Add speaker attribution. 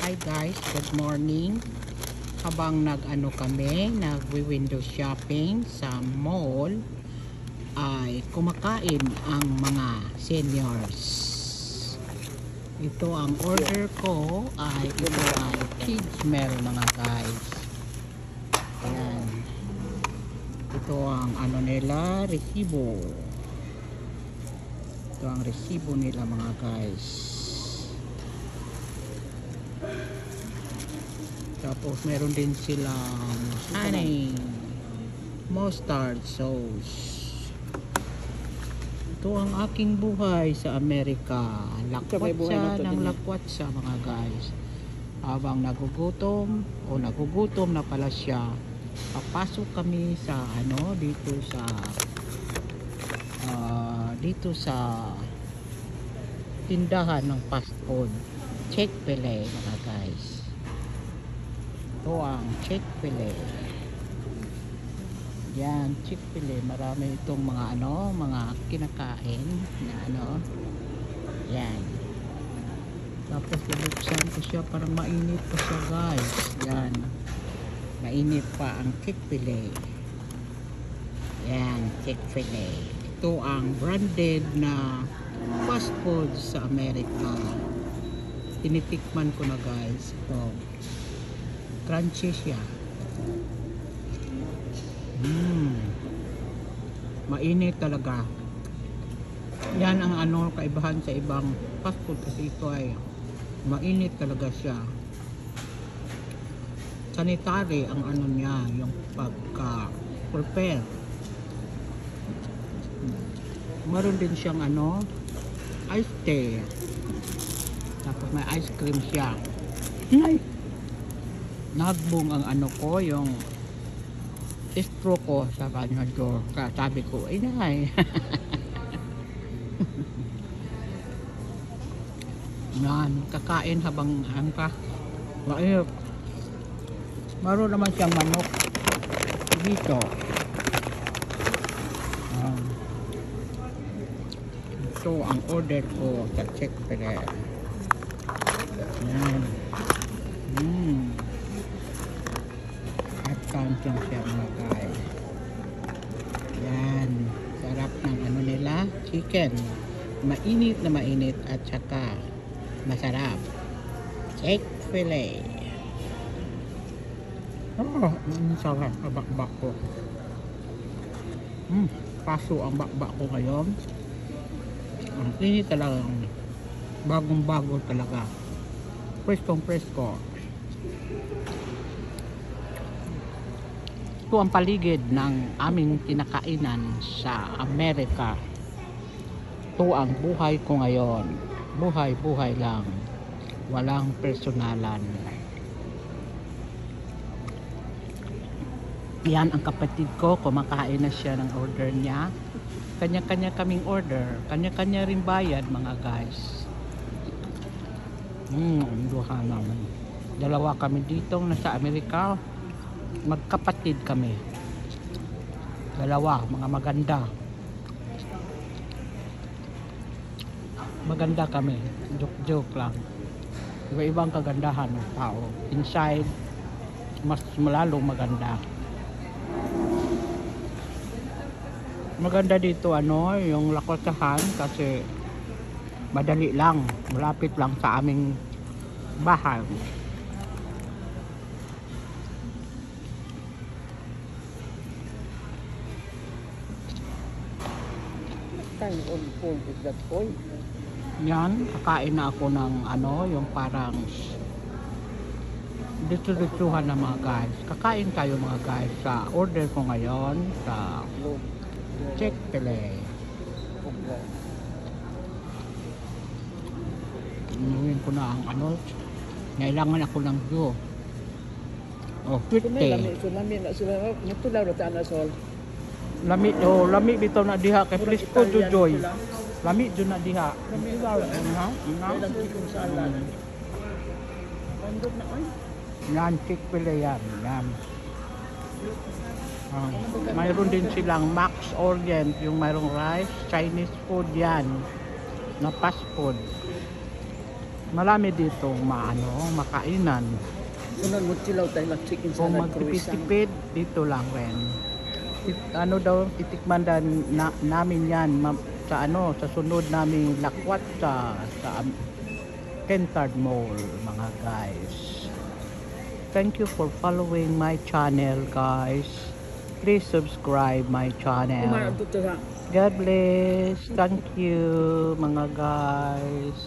Speaker 1: Hi guys, good morning. Habang nag-window shopping sa mall, ay kumakain ang mga seniors. Ito ang order ko ito ay kids meal mga guys. Ayan. Ito ang nila, resibo. Ito ang resibo nila mga guys. Tapos meron din silang honey mustard sauce. Ito ang aking buhay sa Amerika. Lakwatsa ng lakwatsa mga guys. Habang nagugutom na pala siya, papasok kami sa dito sa tindahan ng fast food. Chick-fil-A mga guys. Ito ang Chick-fil-A. Yan, Chick-fil-A. Marami itong mga kinakain na Yan. Tapos bubuksan ko siya, parang mainit pa siya guys. Yan. Mainit pa ang Chick-fil-A. Yan, Chick-fil-A. Ito ang branded na fast food sa Amerika. Tinitikman ko na guys. Ito. Crunchy siya. Mainit talaga. Yan ang kaibahan sa ibang fast food kasi ito ay mainit talaga siya. Sanitary ang niya, yung pagka-prepare. Meron din siyang iced tea. Tapos may ice cream siya. Nagbong ang ko, yung istro ko sa kanya door. Sabi ko, inay. Yan, kakain habang mainit. Meron naman siyang manok dito. Ito ang order ko sa Chick-fil-A. Yan. At kaunting siya mga guys. Yan. Sarap ng nila, chicken. Mainit na mainit at saka masarap. Chick-fil-A. Sarap ang bakbak ko. Paso ang bakbak ko ngayon. Ang init talaga. Bagong-bago talaga. Preskong-presko. Ito ang paligid ng aming kinakainan sa Amerika. Ito ang buhay ko ngayon. Buhay lang. Walang personalan. Yan ang kapatid ko. Kumakain na siya ng order niya. Kanya-kanya kaming order. Kanya-kanya rin bayad mga guys. Duha naman. Dalawa kami dito nasa Amerika. Magkapatid kami. Dalawa, mga maganda. Maganda kami. Joke lang. Iba-ibang kagandahan ng tao. Inside, mas malalong maganda. Maganda dito yung lakwatsahan kasi madali lang, malapit lang sa aming bahay. Yan, kakain na ako ng yung parang dito-dituhan na mga guys. Kakain tayo mga guys sa order ko ngayon sa Chick-fil-A. Inuwin ko na ang kailangan ako ng view. 50. Lami bitaw na diha kay Frisco Jojoy. Lami jud na diha. Yan, Chick-fil-A yan. Mayroon din silang Max Orient, yung mayroong rice, Chinese food yan, na fast food. Marami dito makainan.
Speaker 2: Sunod mo chilaw tayo lang chicken
Speaker 1: Kung
Speaker 2: salad croissant.
Speaker 1: magtipid-tipid, dito lang rin. Ano daw, titikman namin yan sa sa sunod namin lakwat sa Kentard Mall, mga guys. Thank you for following my channel, guys. Please subscribe my channel.
Speaker 2: Kumain to sa
Speaker 1: God bless. Thank you, mga guys.